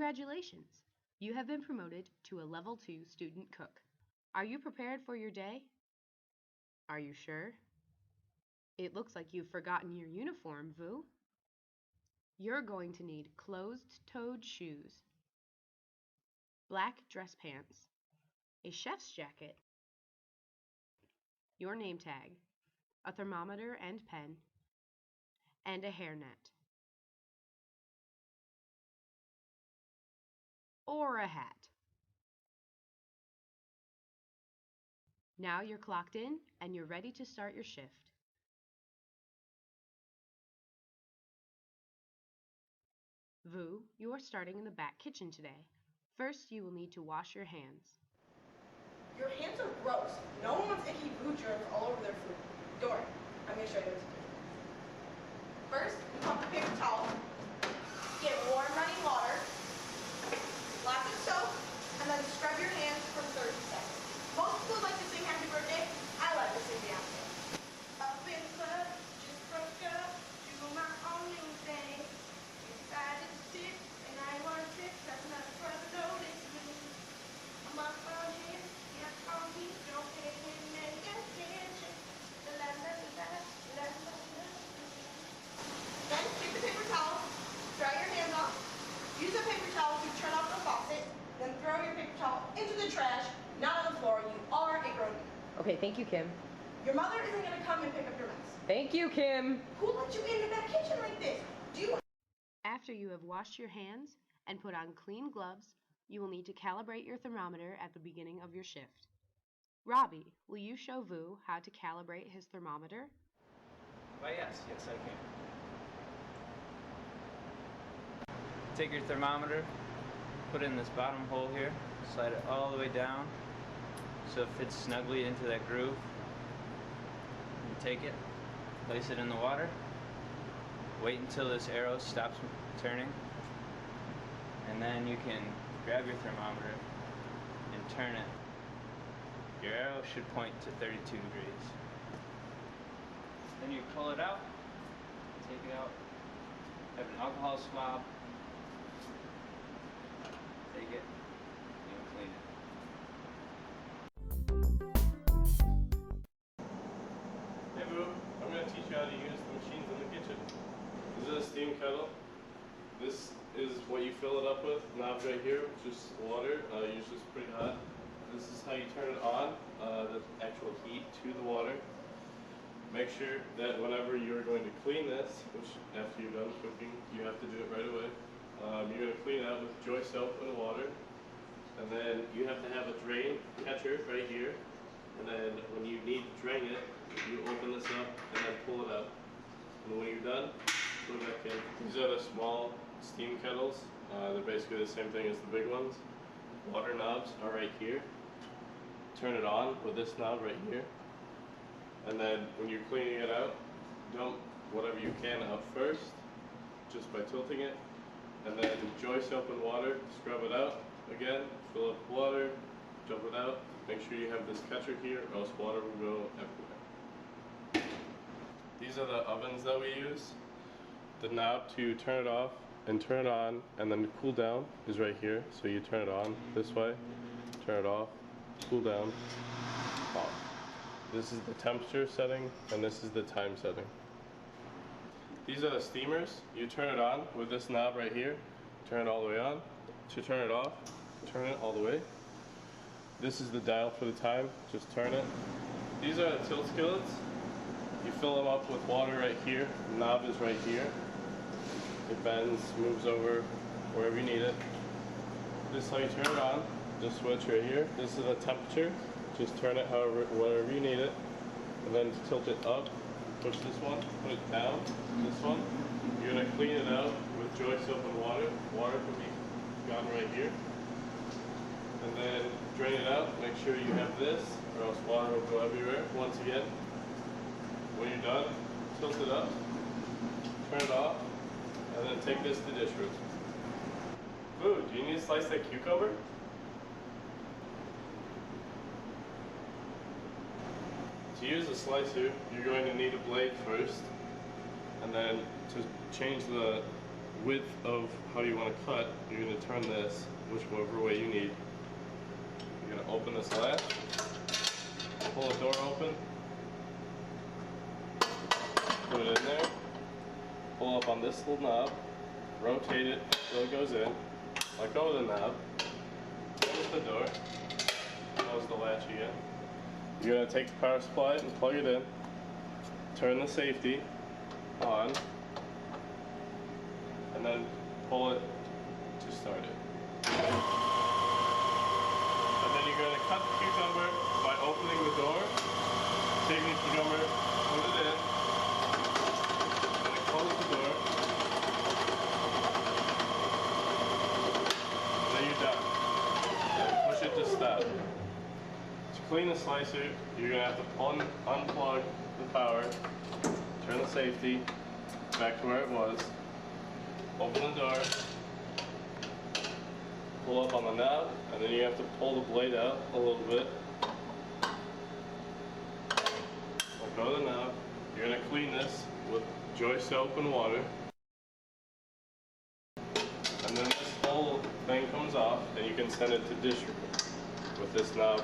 Congratulations! You have been promoted to a Level 2 student cook. Are you prepared for your day? Are you sure? It looks like you've forgotten your uniform, Vu. You're going to need closed-toed shoes, black dress pants, a chef's jacket, your name tag, a thermometer and pen, and a hairnet. Or a hat. Now you're clocked in and you're ready to start your shift. Vu, you are starting in the back kitchen today. First, you will need to wash your hands. Your hands are gross. No one wants icky food germs all over their food. Don't worry, I'm going to show you what to do. First, you pump the paper towel, get warm running water, lots of soap, and then scrub your hands for 30 seconds. Most people like to sing happy birthday. I like to sing the anthem. Up in the club, just broke up, do my own new thing. Decided to sit, and I want to sit, cause another brother noticed me. I'm up on him, yeah, on me, don't pay him any attention. La la la la la la la. Then take the paper towel, dry your hands off, use a paper towel to turn off the faucet, then throw your paper towel into the trash, not on the floor. You are a grown man. Okay, thank you, Kim. Your mother isn't going to come and pick up your mess. Thank you, Kim. Who let you into that kitchen like this? Do you... After you have washed your hands and put on clean gloves, you will need to calibrate your thermometer at the beginning of your shift. Robbie, will you show Vu how to calibrate his thermometer? Why, yes, I can. Take your thermometer, put it in this bottom hole here, slide it all the way down so it fits snugly into that groove. You take it, place it in the water, wait until this arrow stops turning, and then you can grab your thermometer and turn it. Your arrow should point to 32 degrees. Then you pull it out, take it out, have an alcohol swab, take it, and clean it. Hey Boo, I'm going to teach you how to use the machines in the kitchen. This is a steam kettle. This is what you fill it up with. Knob right here, just water, usually it's pretty hot. This is how you turn it on, the actual heat to the water. Make sure that whenever you're going to clean this, which after you're done cooking, you have to do it right away. You're going to clean it out with Joy soap and water. And then you have to have a drain catcher right here. And then when you need to drain it, you open this up and then pull it out. And when you're done, put it back in. These are the small steam kettles. They're basically the same thing as the big ones. Water knobs are right here. Turn it on with this knob right here. And then when you're cleaning it out, dump whatever you can out first, just by tilting it. And then Joy soap and water, scrub it out again, fill up water, dump it out. Make sure you have this catcher here or else water will go everywhere. These are the ovens that we use. The knob to turn it off and turn it on, and then the cool down is right here. So you turn it on this way, turn it off, cool down, off. This is the temperature setting, and this is the time setting. These are the steamers. You turn it on with this knob right here, turn it all the way on. To turn it off, turn it all the way. This is the dial for the time, just turn it. These are the tilt skillets. You fill them up with water right here. The knob is right here. It bends, moves over wherever you need it. This is how you turn it on. Just switch right here. This is the temperature. Just turn it wherever you need it. And then to tilt it up, push this one, put it down, this one. You're going to clean it out with Joy soap and water. Water can be gotten right here. And then drain it out. Make sure you have this, or else water will go everywhere. Once again, when you're done, tilt it up, turn it off, and then take this to dish room. Ooh, do you need to slice that cucumber? To use a slicer, you're going to need a blade first, and then to change the width of how you want to cut, you're going to turn this whichever way you need. You're going to open this latch, pull the door open, put it in there, pull up on this little knob, rotate it till it goes in, let go of the knob, close the door, close the latch again. You're going to take the power supply and plug it in, turn the safety on, and then pull it to start it. And then you're going to cut the cucumber by opening the door, taking the cucumber, put it in, and then close the door, and then you're done. And push it to stop. To clean the slicer, you're going to have to unplug the power, turn the safety back to where it was, open the door, pull up on the knob, and then you have to pull the blade out a little bit. Let go of the knob. You're going to clean this with Joy soap and water. And then this whole thing comes off, and you can send it to dish with this knob.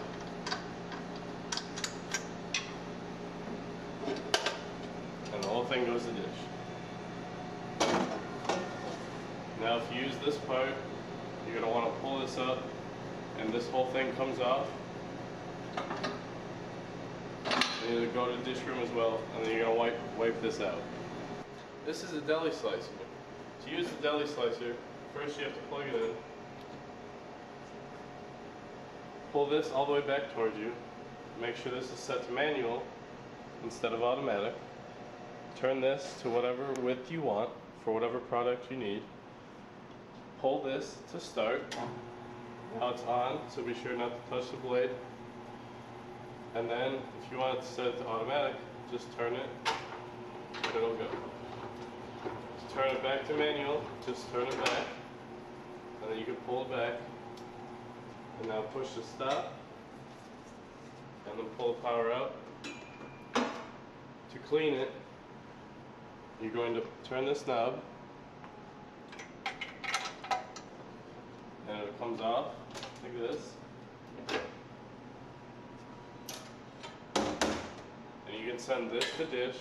And the whole thing goes to dish. Now if you use this part, you're going to want to pull this up, and this whole thing comes off. And you're going to go to the dish room as well, and then you're going to wipe this out. This is a deli slicer. To use the deli slicer, first you have to plug it in. Pull this all the way back towards you. Make sure this is set to manual instead of automatic. Turn this to whatever width you want for whatever product you need. Pull this to start. Now it's on, so be sure not to touch the blade. And then if you want it to set it to automatic, just turn it and it'll go. To turn it back to manual, just turn it back, and then you can pull it back. And now push the stop, and then pull the power out. To clean it, you're going to turn this knob, and it comes off like this. And you can send this to dish.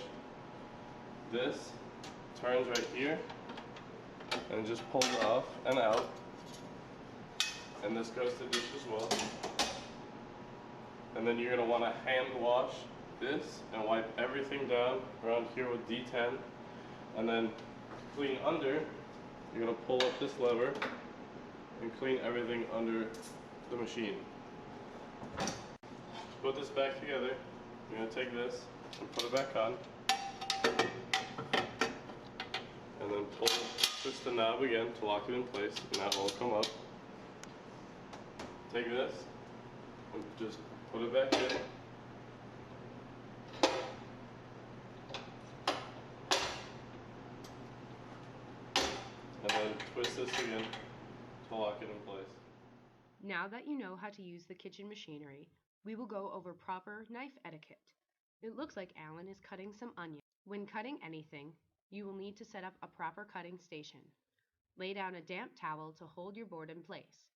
This turns right here, and it just pulls off and out. And this goes to dish as well. And then you're going to want to hand wash this and wipe everything down around here with D10. And then to clean under, you're going to pull up this lever and clean everything under the machine. To put this back together, you're going to take this and put it back on. And then twist the knob again to lock it in place, and that will come up. Take this and just put it back in. And then twist this again to lock it in place. Now that you know how to use the kitchen machinery, we will go over proper knife etiquette. It looks like Alan is cutting some onions. When cutting anything, you will need to set up a proper cutting station. Lay down a damp towel to hold your board in place.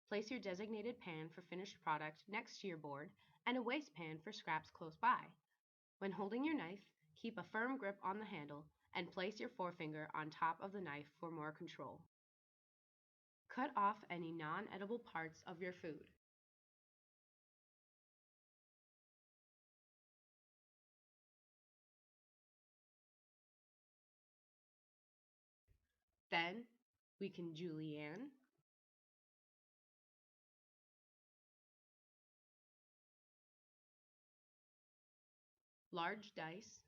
Place your designated pan for finished product next to your board and a waste pan for scraps close by. When holding your knife, keep a firm grip on the handle and place your forefinger on top of the knife for more control. Cut off any non-edible parts of your food. Then we can julienne, large dice,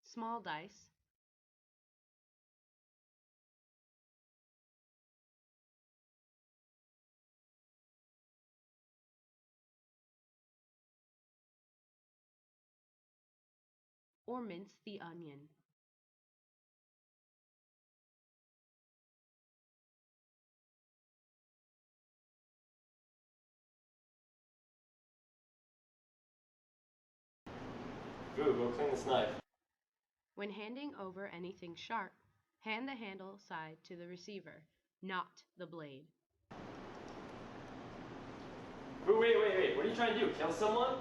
small dice, or mince the onion. Boo, go clean this knife. When handing over anything sharp, hand the handle side to the receiver, not the blade. Boo, wait. What are you trying to do? Kill someone?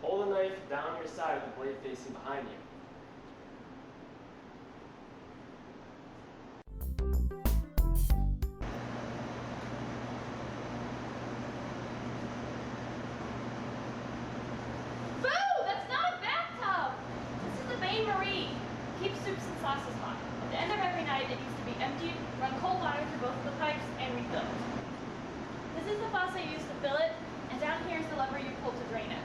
Hold the knife down your side with the blade facing behind you. Boo! That's not a bathtub! This is the bain-marie. Keep soups and sauces hot. At the end of every night, it needs to be emptied, run cold water through both of the pipes, and refilled. This is the faucet you use to fill it, and down here is the lever you pull to drain it.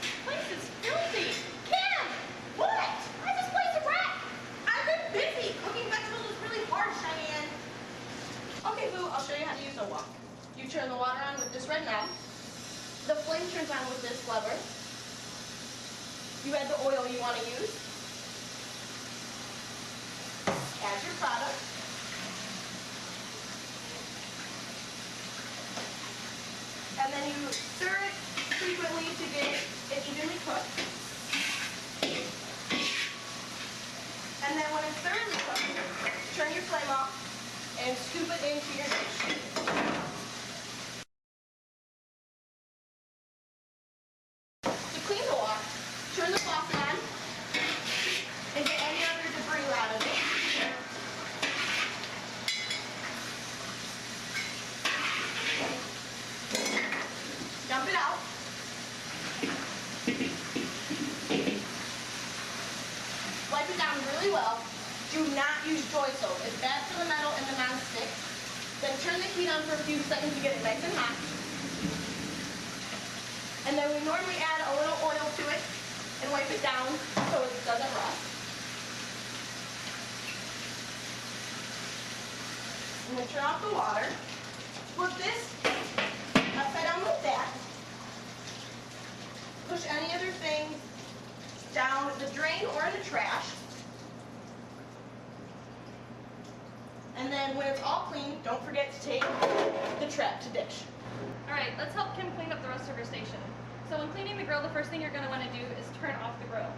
This place is filthy! Kim! What? Why is this place a wreck? I've been busy. Cooking vegetables is really hard, Cheyenne. Okay, Boo, I'll show you how to use a wok. You turn the water on with this red knob. The flame turns on with this lever. You add the oil you want to use. Add your product. And then you stir it frequently to get it evenly cooked. And then when it's thoroughly cooked, turn your flame off and scoop it into your dish. To clean the wok, turn the faucet on and get any other debris out of it. Dump it out. Wipe it down really well. Do not use Joy soap. It's bad for the metal and the non-stick. Then turn the heat on for a few seconds to get it nice and hot. And then we normally add a little oil to it and wipe it down so it doesn't rust. And then turn off the water. Flip this upside down like that. Push any other thing down the drain or in the trash. And then when it's all clean, don't forget to take the trap to dish. Alright, let's help Kim clean up the rest of her station. So when cleaning the grill, the first thing you're going to want to do is turn off the grill.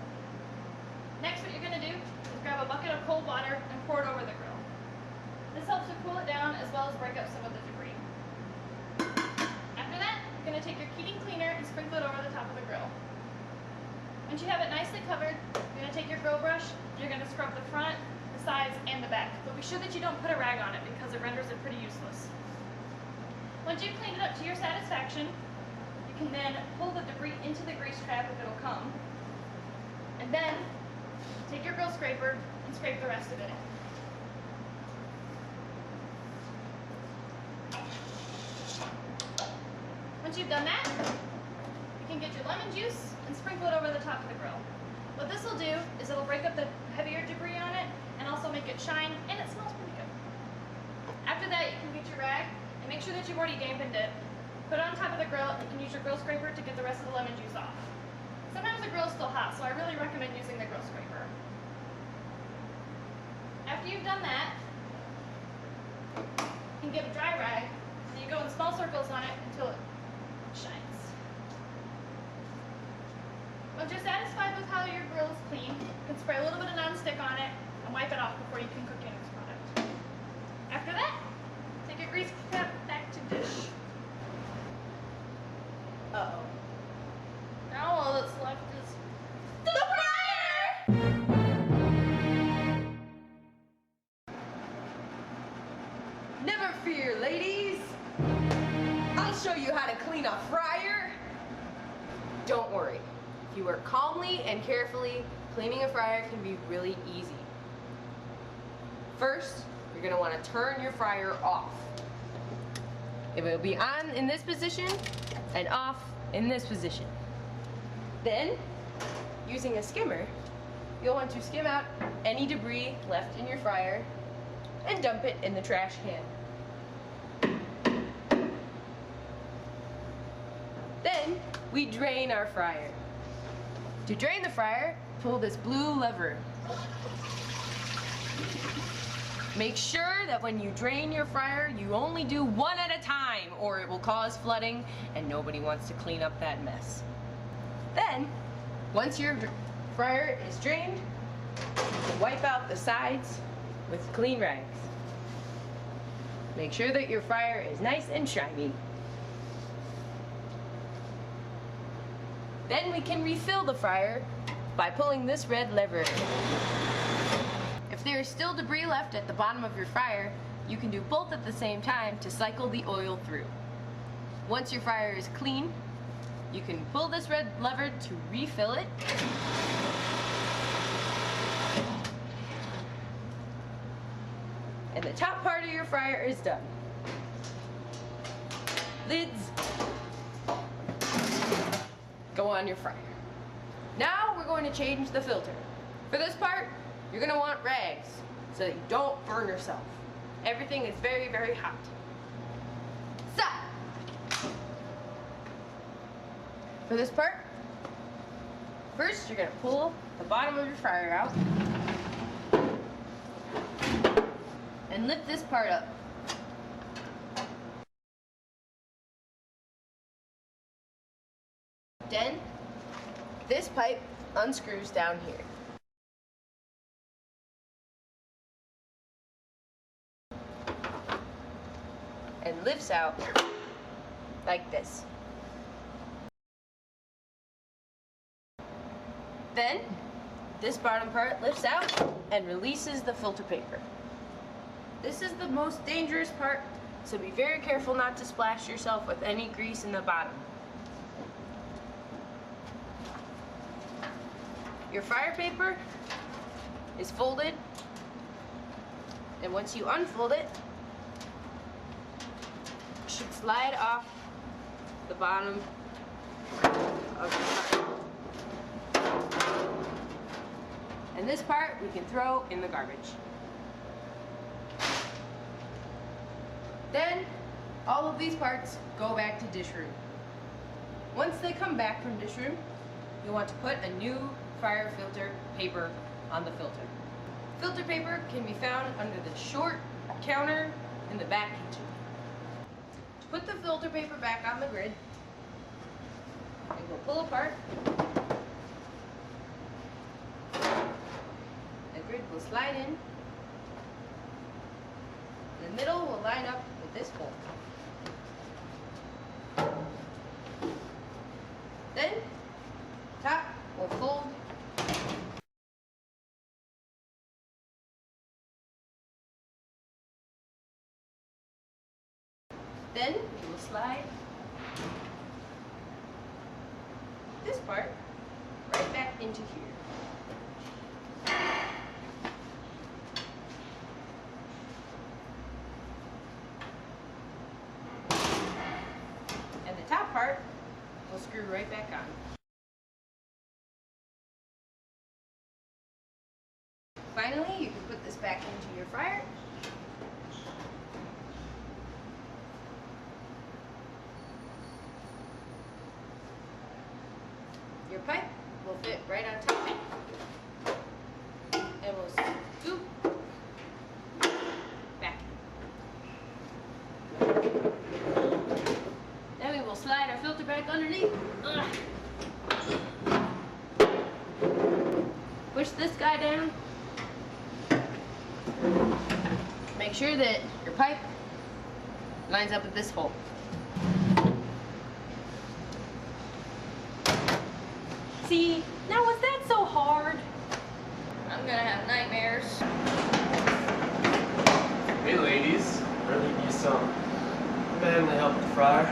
Next, what you're going to do is grab a bucket of cold water and pour it over the grill. This helps to cool it down as well as break up some of the debris. After that, you're going to take your heating cleaner and sprinkle it over the top of the grill. Once you have it nicely covered, you're going to take your grill brush and you're going to scrub the front, the sides, and the back. But be sure that you don't put a rag on it because it renders it pretty useless. Once you've cleaned it up to your satisfaction, you can then pull the debris into the grease trap if it'll come. And then take your grill scraper and scrape the rest of it in. Once you've done that, you can get your lemon juice and sprinkle it over the top of the grill. What this will do is it'll break up the heavier debris on it and also make it shine, and it smells pretty good. After that, you can get your rag and make sure that you've already dampened it. Put it on top of the grill and you can use your grill scraper to get the rest of the lemon juice off. Sometimes the grill's still hot, so I really recommend using the grill scraper. After you've done that, you can get a dry rag, so you go in small circles on it until it shines. Once you're satisfied with how your grill is clean, you can spray a little bit of non-stick on it and wipe it off before you can cook your next product. After that, take your grease trap back to dish. Uh-oh. Now all that's left is The fryer! Never fear, ladies. I'll show you how to clean a fryer. Don't worry. If you work calmly and carefully, cleaning a fryer can be really easy. First, you're going to want to turn your fryer off. It will be on in this position and off in this position. Then, using a skimmer, you'll want to skim out any debris left in your fryer and dump it in the trash can. Then, we drain our fryer. To drain the fryer, pull this blue lever. Make sure that when you drain your fryer, you only do one at a time, or it will cause flooding, and nobody wants to clean up that mess. Then, once your fryer is drained, you can wipe out the sides with clean rags. Make sure that your fryer is nice and shiny. Then we can refill the fryer by pulling this red lever. If there is still debris left at the bottom of your fryer, you can do both at the same time to cycle the oil through. Once your fryer is clean, you can pull this red lever to refill it. And the top part of your fryer is done. Lids go on your fryer. Now we're going to change the filter. For this part, you're going to want rags so that you don't burn yourself. Everything is very, very hot. So, for this part, first you're going to pull the bottom of your fryer out and lift this part up. Then, this pipe unscrews down here. And lifts out like this. Then, this bottom part lifts out and releases the filter paper. This is the most dangerous part, so be very careful not to splash yourself with any grease in the bottom. Your fryer paper is folded, and once you unfold it, it should slide off the bottom of your fryer. And this part we can throw in the garbage. Then, all of these parts go back to dish room. Once they come back from dish room, you want to put a new fryer filter paper on the filter. Filter paper can be found under the short counter in the back kitchen. To put the filter paper back on the grid, it will pull apart. The grid will slide in. The middle will line up with this hole. Then, top will fold. Then you will slide this part right back into here. And the top part will screw right back on. Finally, you can put this back into your fryer. Your pipe will fit right on top. And we'll scoop back. Then we will slide our filter back underneath. Push this guy down. Make sure that your pipe lines up with this hole. See, now was that so hard? I'm gonna have nightmares. Hey ladies, really need some men to help the fryer.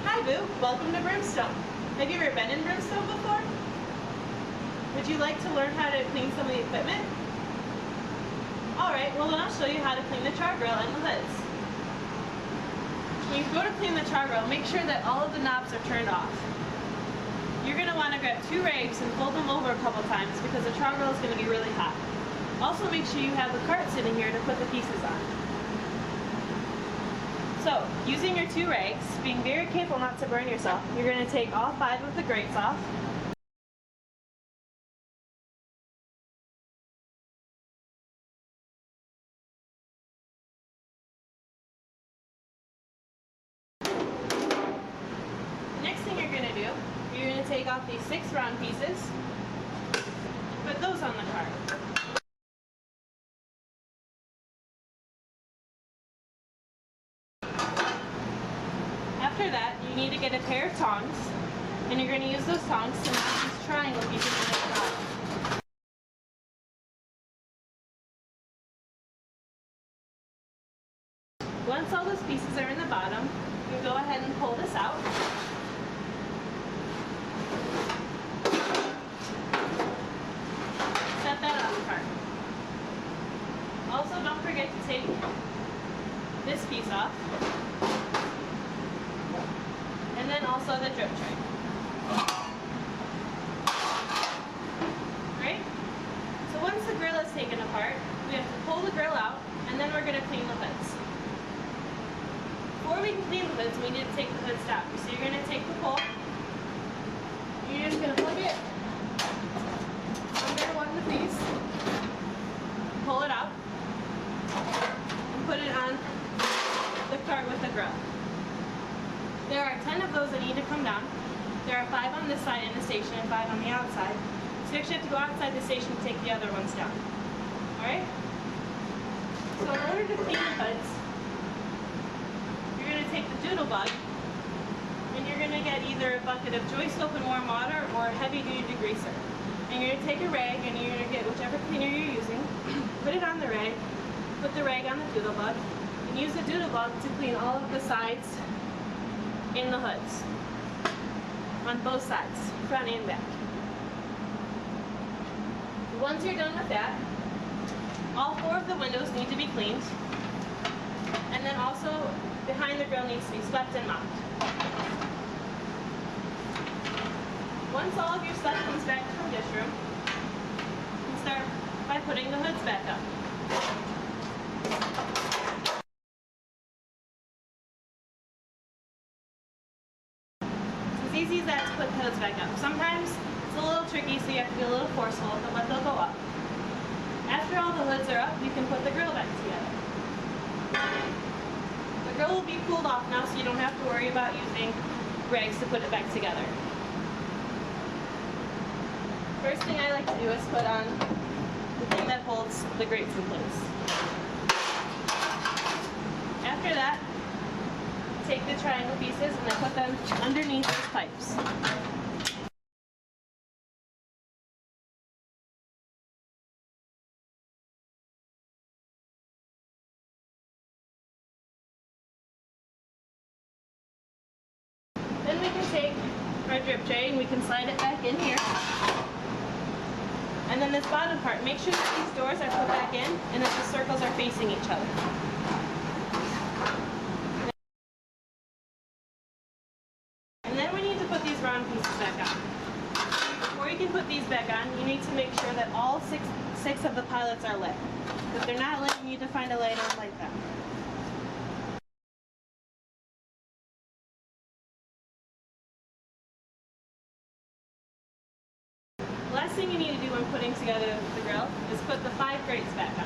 Hi Boo, welcome to Brimstone. Have you ever been in Brimstone before? Would you like to learn how to clean some of the equipment? Alright, well then I'll show you how to clean the char grill and the lids. When you go to clean the char grill, make sure that all of the knobs are turned off. You're going to want to grab 2 rags and fold them over a couple times because the char grill is going to be really hot. Also make sure you have the cart sitting here to put the pieces on. So, using your 2 rags, being very careful not to burn yourself, you're going to take all 5 of the grates off. to take off these 6 round pieces and put those on the cart. After that, you need to get a pair of tongs, and you're going to use those tongs to knock these triangle pieces in the bottom. Once all those pieces are in the bottom, you go ahead and pull this out. Set that on the cart. Also, don't forget to take this piece off. And then also the drip tray. Right? So once the grill is taken apart, we have to pull the grill out, and then we're going to clean the hoods. Before we can clean the hoods, we need to take the hoods down. So you're going to take the pole, you're just going to plug it under one of the piece, pull it out, and put it on the cart with the grill. There are 10 of those that need to come down. There are 5 on this side in the station and 5 on the outside. So you actually have to go outside the station to take the other ones down. Alright? So in order to clean the hoods, you're going to take the doodle bug, and you're going to get either a bucket of Joy soap and warm water or a heavy duty degreaser. And you're going to take a rag, and you're going to get whichever cleaner you're using, put it on the rag, put the rag on the doodle bug, and use the doodle bug to clean all of the sides in the hoods. On both sides, front and back. Once you're done with that, all 4 of the windows need to be cleaned. And then also, behind the grill needs to be swept and mopped. Once all of your stuff comes back from dish room, you can start by putting the hoods back up. It's as easy as that to put the hoods back up. Sometimes it's a little tricky, so you have to be a little forceful, but they'll go up. After all the hoods are up, you can put the grill back together. The grill will be cooled off now, so you don't have to worry about using rags to put it back together. First thing I like to do is put on the thing that holds the grates in place. After that, take the triangle pieces and I put them underneath these pipes. Then we can take our drip tray and we can slide it back in here. And then this bottom part, make sure that these doors are put back in and that the circles are facing each other. And then we need to put these round pieces back on. Before you can put these back on, you need to make sure that all six of the pilots are lit. If they're not lit, you need to find a light and light them. The last thing you need to do when putting together the grill is put the 5 grates back on.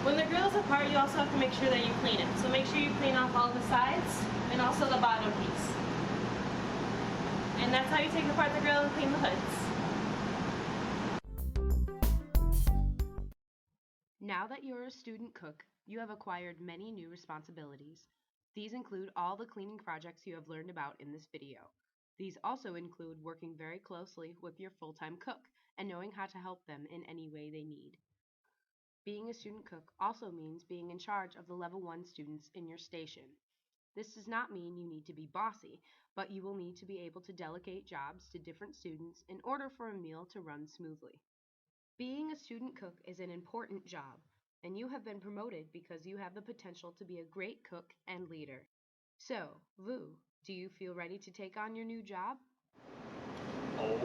When the grill is apart, you also have to make sure that you clean it. So make sure you clean off all the sides and also the bottom piece. And that's how you take apart the grill and clean the hoods. Now that you're a student cook, you have acquired many new responsibilities. These include all the cleaning projects you have learned about in this video. These also include working very closely with your full-time cook and knowing how to help them in any way they need. Being a student cook also means being in charge of the level 1 students in your station. This does not mean you need to be bossy, but you will need to be able to delegate jobs to different students in order for a meal to run smoothly. Being a student cook is an important job, and you have been promoted because you have the potential to be a great cook and leader. So, Vu, do you feel ready to take on your new job? Oh,